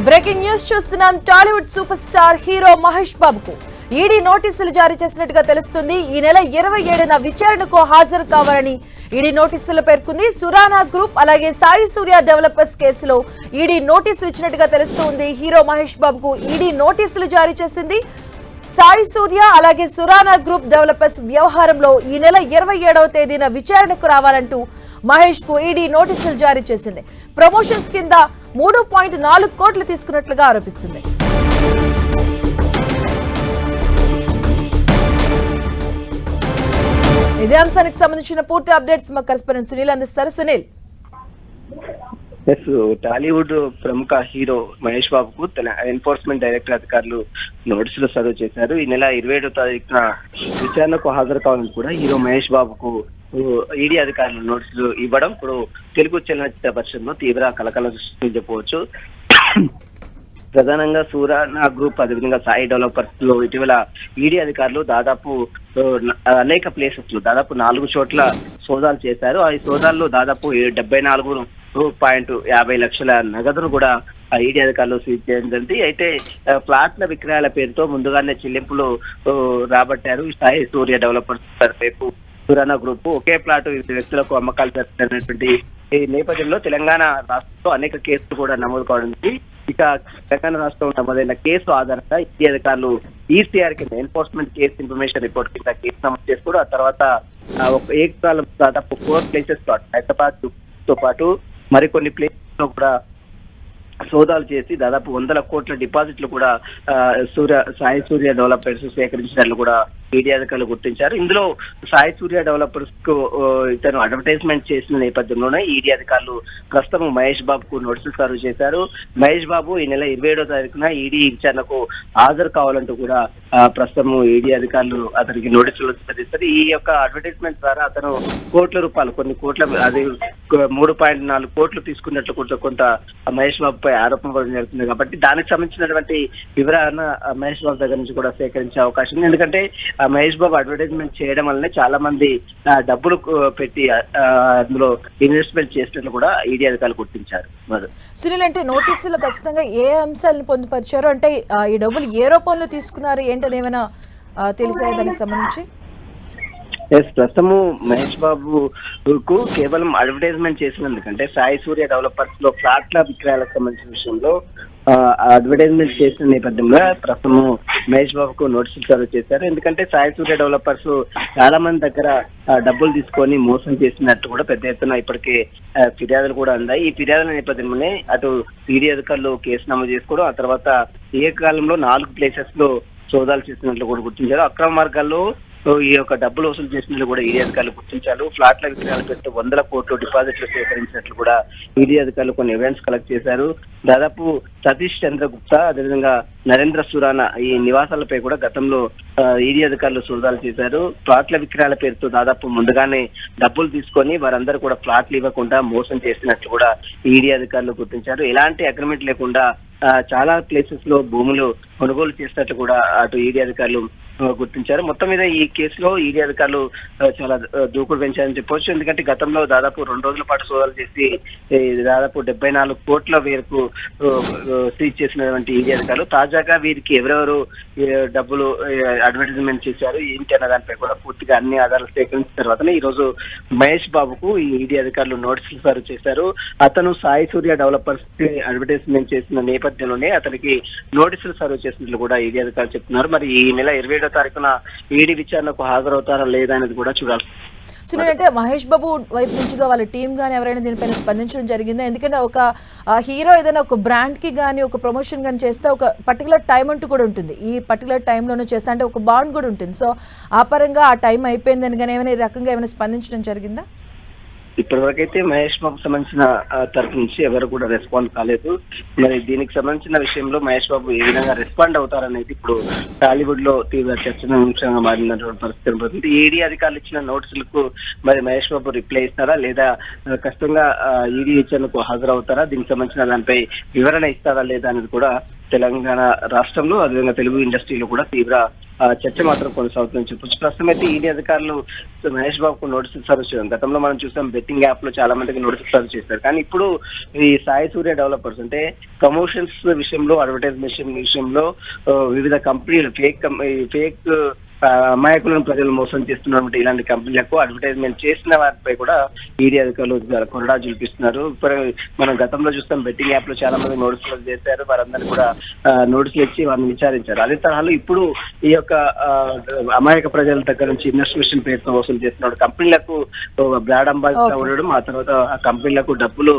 Breaking news చూస్తున్నాం. Tollywood super star hero Mahesh బాబుకు ED నోటీసులు జారీ చేసినట్టుగా తెలుస్తుంది. ఈ నెల 27న విచారణకు హాజరు కావాలని ఈడీ నోటీసులు పేర్కొంది. సురానా గ్రూప్ అలాగే సాయి సూర్య డెవలపర్స్ కేసులో ఈడీ నోటీసులు ఇచ్చినట్టుగా తెలుస్తుంది. హీరో మహేష్ బాబుకు ఈడీ నోటీసులు జారీ చేసింది. సాయి సూర్య అలాగే సురానా గ్రూప్ డెవలపర్స్ వ్యవహారంలో ఈ నెల 27వ తేదీన విచారణకు రావాలంటూ మహేష్ కు ఈడీ నోటీసులు జారీ చేసింది. ప్రమోషన్స్ కింద 3.4 కోట్లు తీసుకున్నట్లుగా ఆరోపిస్తుంది. ఇదే అంశానికి సంబంధించిన పూర్తి అప్డేట్స్ మా కరెస్పాండెంట్ సునీల్ అందిస్తారు. సునీల్, టాలీవుడ్ ప్రముఖ హీరో మహేష్ బాబుకు తన ఎన్ఫోర్స్మెంట్ డైరెక్టర్ అధికారులు నోటీసులు సర్వ్ చేశారు. ఈ నెల 27వ తారీఖున విచారణకు హాజరు కావాలని కూడా హీరో మహేష్ బాబుకు ఈడీ అధికారులు నోటీసులు ఇవ్వడం ఇప్పుడు తెలుగు చలనచిత్ర పరిశ్రమలో తీవ్ర కలకలం సృష్టించకపోవచ్చు. ప్రధానంగా సూరానా గ్రూప్ అదేవిధంగా సాయి డెవలపర్స్ లో ఇటీవల ఈడీ అధికారులు దాదాపు అనేక ప్లేసెస్ లో దాదాపు 4 చోట్ల సోదాలు చేశారు. ఆ సోదాల్లో దాదాపు 74.50 లక్షల నగదును కూడా ఈడీ అధికారులు సీజ్ చేయడం జరిగింది. అయితే ఫ్లాట్ల విక్రయాల పేరుతో ముందుగానే చెల్లింపులు రాబట్టారు. సాయి సూర్య డెవలపర్స్ వైపు సురానా గ్రూప్ ఒకే ప్లాట్ వ్యక్తులకు అమ్మకాలు జరుగుతున్నటువంటి ఈ నేపథ్యంలో తెలంగాణ రాష్ట్రంలో అనేక కేసులు కూడా నమోదు కావడానికి ఇక తెలంగాణ రాష్ట్రంలో నమోదైన కేసు ఆధారంగా ఈడీ అధికారులు ఈసీఆర్ కింద ఎన్ఫోర్స్మెంట్ కేసు ఇన్ఫర్మేషన్ రిపోర్ట్ కింద కేసు నమోదు చేసుకోవడం, ఆ తర్వాత ఏకకాలం దాదాపు 4 ప్లేసెస్ హైదరాబాద్ తో పాటు మరికొన్ని ప్లేసెస్ లో కూడా సోదాలు చేసి దాదాపు 100 కోట్ల డిపాజిట్లు కూడా సాయి సూర్య డెవలపర్స్ సేకరించినట్లు కూడా ఈడీ అధికారులు గుర్తించారు. ఇందులో సాయి సూర్య డెవలపర్స్ కు ఇతను అడ్వర్టైజ్మెంట్ చేసిన నేపథ్యంలోనే ఈడీ అధికారులు ప్రస్తుతం మహేష్ బాబుకు నోటీసులు సర్వ్ చేశారు. మహేష్ బాబు ఈ నెల 27వ తారీఖున ఈడీ విచారణకు హాజరు కావాలంటూ కూడా ప్రస్తుతం ఈడీ అధికారులు అతనికి నోటీసులు సరిస్తారు. ఈ యొక్క అడ్వర్టైజ్మెంట్ ద్వారా అతను కోట్ల రూపాయలు కొన్ని కోట్ల అది 3.4 కోట్లు తీసుకున్నట్లు కొంత మహేష్ బాబు పై ఆరోపణ కూడా జరుగుతుంది. కాబట్టి దానికి సంబంధించినటువంటి వివరణ మహేష్ బాబు దగ్గర నుంచి కూడా సేకరించే అవకాశం ఉంది. ఎందుకంటే మహేష్ బాబు అడ్వర్టైజ్మెంట్ చేయడం వల్లనే చాలా మంది డబ్బులు పెట్టి అందులో ఇన్వెస్ట్మెంట్ చేసినట్లు కూడా ఈడీ అధికారులు గుర్తించారు. సునీల్, అంటే నోటీసులు ఖచ్చితంగా ఏ అంశాలను పొందుపరిచారు, అంటే ఈ డబ్బులు ఏ రూపంలో తీసుకున్నారు ఏంటని ఏమైనా తెలిసాయా దానికి సంబంధించి? ప్రస్తుతము మహేష్ బాబుకు కేవలం అడ్వర్టైజ్మెంట్ చేసినందుకంటే సాయి సూర్య డెవలపర్స్ లో ఫ్లాట్ల విక్రయాలకు సంబంధించిన విషయంలో అడ్వర్టైజ్మెంట్ చేసిన నేపథ్యంలో ప్రస్తుతం మహేష్ బాబుకు నోటీసులు సర్వ్ చేశారు. ఎందుకంటే సాయి సూర్య డెవలపర్స్ చాలా మంది దగ్గర డబ్బులు తీసుకొని మోసం చేసినట్టు కూడా పెద్ద ఎత్తున ఇప్పటికే ఫిర్యాదులు కూడా అందాయి. ఈ ఫిర్యాదుల నేపథ్యంలోనే అటు ఈడీ అధికారులు కేసు నమోదు చేసుకోవడం, ఆ తర్వాత ఏకకాలంలో 4 ప్లేసెస్ లో సోదాలు చేసినట్లు కూడా గుర్తించారు. అక్రమ మార్గాల్లో ఈ యొక్క డబ్బులు వసూలు చేసినట్లు కూడా ఈడీ అధికారులు గుర్తించారు. ఫ్లాట్ల విక్రయాలు పెట్టి 100 కోట్లు డిపాజిట్లు సేకరించినట్లు కూడా ఈడీ అధికారులు కొన్ని ఎవిడెన్స్ కలెక్ట్ చేశారు. దాదాపు సతీష్ చంద్ర గుప్తా అదేవిధంగా నరేంద్ర సురానా ఈ నివాసాలపై కూడా గతంలో ఈడీ అధికారులు సోదాలు చేశారు. ఫ్లాట్ల విక్రయాల పేరుతో దాదాపు ముందుగానే డబ్బులు తీసుకొని వారందరూ కూడా ఫ్లాట్లు ఇవ్వకుండా మోసం చేసినట్లు కూడా ఈడీ అధికారులు గుర్తించారు. ఎలాంటి అగ్రిమెంట్ లేకుండా చాలా ప్లేసెస్ లో భూములు కొనుగోలు చేసినట్లు కూడా అటు ఈడీ అధికారులు గుర్తించారు. మొత్తం మీద ఈ కేసులో ఈడీ అధికారులు చాలా దూకుడు పెంచారని చెప్పవచ్చు. ఎందుకంటే గతంలో దాదాపు 2 రోజుల పాటు సోదాలు చేసి దాదాపు 74 కోట్ల మేరకు సీజ్ చేసినటువంటి ఈడీ అధికారులు తాజాగా వీరికి ఎవరెవరు డబ్బులు అడ్వర్టైజ్మెంట్ చేశారు ఏంటి అన్న దానిపై కూడా పూర్తిగా అన్ని ఆధారాలు సేకరించిన తర్వాతనే ఈ రోజు మహేష్ బాబుకు ఈ ఈడీ అధికారులు నోటీసులు సర్వ్ చేశారు. అతను సాయి సూర్య డెవలపర్స్ అడ్వర్టైజ్మెంట్ చేసిన నేపథ్యంలోనే అతనికి నోటీసులు సర్వ్ చేసినట్లు కూడా ఈడీ అధికారులు చెప్తున్నారు. మరి ఈ నెల 27వ తారీఖున ఈడీ విచారణకు హాజరవుతారా లేదా అనేది కూడా చూడాలి. సునీల్, అంటే మహేష్ బాబు వైపు నుంచి వాళ్ళ టీం కానీ ఎవరైనా దీనిపైన స్పందించడం జరిగిందా? ఎందుకంటే ఒక హీరో ఏదైనా ఒక బ్రాండ్ కి కానీ ఒక ప్రమోషన్ కానీ చేస్తే ఒక పర్టికులర్ టైం అంటూ కూడా ఉంటుంది. ఈ పర్టికులర్ టైంలోనే చేస్తే అంటే ఒక బాండ్ కూడా ఉంటుంది. సో ఆ పరంగా ఆ టైం అయిపోయిందని కానీ ఏమైనా ఈ రకంగా ఏమైనా స్పందించడం జరిగిందా? ఇప్పటివరకైతే మహేష్ బాబుకు సంబంధించిన తరఫు నుంచి ఎవరు కూడా రెస్పాండ్ కాలేదు. మరి దీనికి సంబంధించిన విషయంలో మహేష్ బాబు ఏ విధంగా రెస్పాండ్ అవుతారనేది ఇప్పుడు టాలీవుడ్ లో తీవ్ర చర్చనీయాంశంగా మారినటువంటి పరిస్థితి. ఈడీ అధికారులు ఇచ్చిన నోటీసులకు మరి మహేష్ బాబు రిప్లై ఇస్తారా లేదా ఖచ్చితంగా ఈడీ విచారణకు హాజరవుతారా, దీనికి సంబంధించిన దానిపై వివరణ ఇస్తారా లేదా అనేది కూడా తెలంగాణ రాష్ట్రంలో అదేవిధంగా తెలుగు ఇండస్ట్రీలో కూడా తీవ్ర చర్చ మాత్రం కొనసాగుతుందని చెప్పొచ్చు. ప్రస్తుతం అయితే ఈడీ అధికారులు మహేష్ బాబుకు నోటీసులు సర్వ్ చేయడం, గతంలో మనం చూసాం బెట్టింగ్ యాప్ లో చాలా మందికి నోటీసులు సర్వ్ చేస్తారు. కానీ ఇప్పుడు ఈ సాయి సూర్య డెవలపర్స్ అంటే ప్రమోషన్స్ విషయంలో, అడ్వర్టైజ్మెంట్ విషయంలో వివిధ కంపెనీలు ఫేక్ అమాయకులను ప్రజలు మోసం చేస్తున్నటువంటి ఇలాంటి కంపెనీలకు అడ్వర్టైజ్మెంట్ చేసిన వారిపై కూడా ఈడీ అధికారులు కొరడా చూపిస్తున్నారు. మనం గతంలో చూస్తాం బెట్టింగ్ యాప్ లో చాలా మంది నోటీసులు చేశారు, వారందరినీ కూడా నోటీసులు ఇచ్చి వారిని విచారించారు. అదే తరహాలో ఇప్పుడు ఈ యొక్క అమాయక ప్రజల దగ్గర నుంచి ఇన్వెస్టిగేషన్ పేరుతో వసూలు చేస్తున్న కంపెనీలకు బ్రాండ్ అంబాసిడర్ ఉండడం, ఆ తర్వాత ఆ కంపెనీలకు డబ్బులు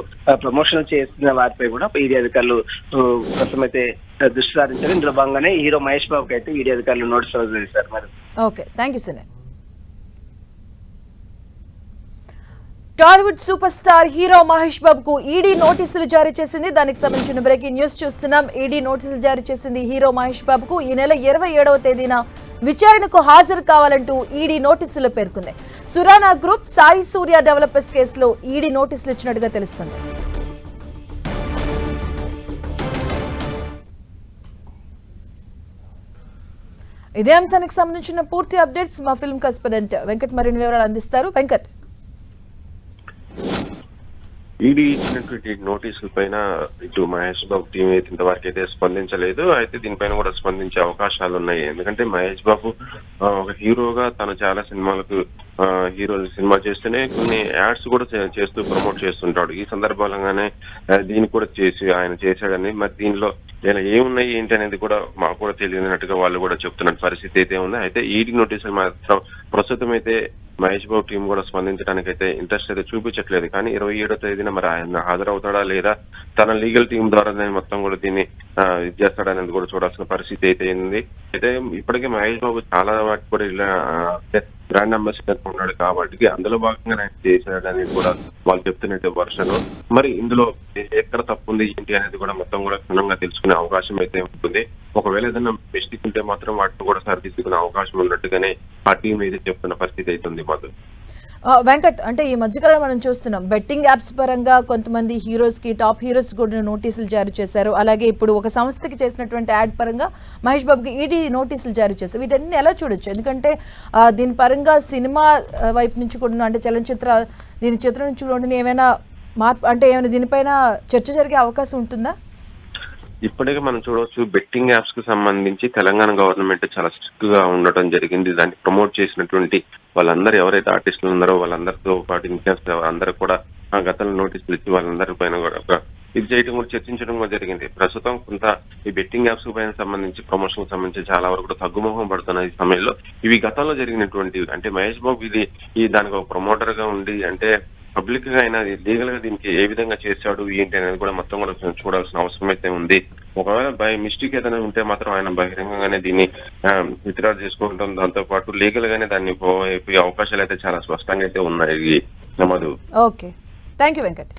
ప్రమోషన్ చేస్తున్న వారిపై కూడా ఈడీ అధికారులు ప్రస్తుతం అయితే దృష్టి సారించారు. ఇందులో భాగంగానే హీరో మహేష్ బాబుకి అయితే ఈడీ అధికారులు నోటీసులు చేశారు. మరి okay, thank you Sunil. Tollywood super star hero Mahesh బాబుకు ఈడీ నోటీసులు జారీ చేసింది. దానికి సంబంధించిన బ్రేకింగ్ న్యూస్ చూస్తున్నాం. ఈడీ నోటీసులు జారీ చేసింది హీరో మహేష్ బాబుకు. ఈ నెల 27వ తేదీన విచారణకు హాజరు కావాలంటూ ఈడీ నోటీసులు పేర్కొంది. సురానా గ్రూప్, సాయి సూర్య డెవలపర్స్ కేసులో ఈడీ నోటీసులు ఇచ్చినట్టుగా తెలుస్తుంది. ఇదే అంశానికి సంబంధించిన పూర్తి అప్డేట్స్ మా ఫిల్మ్ కరెస్పాండెంట్ వెంకట్ మరిన్ని వివరాలు అందిస్తారు. వెంకట్, ఈడీ ఇచ్చినటువంటి నోటీసుల పైన ఇటు మహేష్ బాబు టీం అయితే ఇంతవరకు అయితే స్పందించలేదు. అయితే దీనిపైన కూడా స్పందించే అవకాశాలు ఉన్నాయి. ఎందుకంటే మహేష్ బాబు ఒక హీరోగా తను చాలా సినిమాలకు సినిమా చేస్తూనే కొన్ని యాడ్స్ కూడా చేస్తూ ప్రమోట్ చేస్తుంటాడు. ఈ సందర్భంగానే దీన్ని కూడా ఆయన చేశాడని, మరి దీనిలో ఏమున్నాయి ఏంటి అనేది కూడా మాకు కూడా తెలియనట్టుగా వాళ్ళు కూడా చెప్తున్న పరిస్థితి అయితే ఉంది. అయితే ఈడీ నోటీసులు మాత్రం ప్రస్తుతం అయితే మహేష్ బాబు టీం కూడా స్పందించడానికి అయితే ఇంట్రెస్ట్ అయితే చూపించట్లేదు. కానీ 27వ తేదీన మరి ఆయన హాజరవుతాడా లేదా తన లీగల్ టీం ద్వారా మొత్తం కూడా దీన్ని ఇది చేస్తాడనేది కూడా చూడాల్సిన పరిస్థితి అయితే ఉంది. అయితే ఇప్పటికే మహేష్ బాబు చాలా వాటికి కూడా ఇలా బ్రాండ్ అంబాసిడర్ ఉన్నాడు కాబట్టి అందులో భాగంగా ఆయన చేశాడు అనేది కూడా వాళ్ళు చెప్తున్నట్టు వర్షన్. మరి ఇందులో ఎక్కడ తప్పు ఉంది ఏంటి అనేది కూడా మొత్తం కూడా క్షుణ్ణంగా తెలుసుకునే అవకాశం అయితే ఉంటుంది. ఒకవేళ ఏదైనా మిస్టేక్ ఉంటే మాత్రం వాటిని కూడా సరిదిద్దుకునే అవకాశం ఉన్నట్టుగానే ఆ టీం అయితే చెప్తున్న పరిస్థితి అవుతుంది. మాకు వెంకట్, అంటే ఈ మధ్యకాలంలో మనం చూస్తున్నాం బెట్టింగ్ యాప్స్ పరంగా కొంతమంది హీరోస్ కి, టాప్ హీరోస్ కూడా నోటీసులు జారీ చేశారు. అలాగే ఇప్పుడు ఒక సంస్థకి చేసినటువంటి యాడ్ పరంగా మహేష్ బాబుకి ఈడీ నోటీసులు జారీ చేశారు. వీటన్ని ఎలా చూడొచ్చు? ఎందుకంటే దీని పరంగా సినిమా వైపు నుంచి కూడా, అంటే దీని చిత్రం నుంచి కూడా ఏమైనా మార్పు, అంటే ఏమైనా దీనిపైన చర్చ జరిగే అవకాశం ఉంటుందా? ఇప్పటికే మనం చూడవచ్చు బెట్టింగ్ యాప్స్ కు సంబంధించి తెలంగాణ గవర్నమెంట్ చాలా స్ట్రిక్ట్ గా ఉండటం జరిగింది. దాన్ని ప్రమోట్ చేసినటువంటి వాళ్ళందరూ ఎవరైతే ఆర్టిస్టులు ఉన్నారో వాళ్ళందరితో పాటు ఇన్ఫ్లుయెన్స్ అందరూ కూడా గతంలో నోటీసులు ఇచ్చి వాళ్ళందరి పైన కూడా ఇది చేయడం కూడా చర్చించడం కూడా జరిగింది. ప్రస్తుతం కొంత ఈ బెట్టింగ్ యాప్స్ పైన సంబంధించి ప్రమోషన్ సంబంధించి చాలా వరకు కూడా తగ్గుముఖం పడుతున్న ఈ సమయంలో ఇవి గతంలో జరిగినటువంటివి. అంటే మహేష్ బాబు దానికి ఒక ప్రమోటర్ గా ఉండి, అంటే పబ్లిక్ గా అయినా లీగల్ గా దీనికి ఏ విధంగా చేశాడు ఏంటి అనేది కూడా మొత్తం కూడా చూడాల్సిన అవసరం అయితే ఉంది. ఒకవేళ బై మిస్టేక్ ఏదైనా ఉంటే మాత్రం ఆయన బహిరంగంగానే దీన్ని విత్డ్రా చేసుకుంటాం. దాంతో పాటు లీగల్ గానే దాన్ని అవకాశాలు అయితే చాలా స్పష్టంగా అయితే ఉన్నాయి. నమోదు. Okay, thank you Venkat.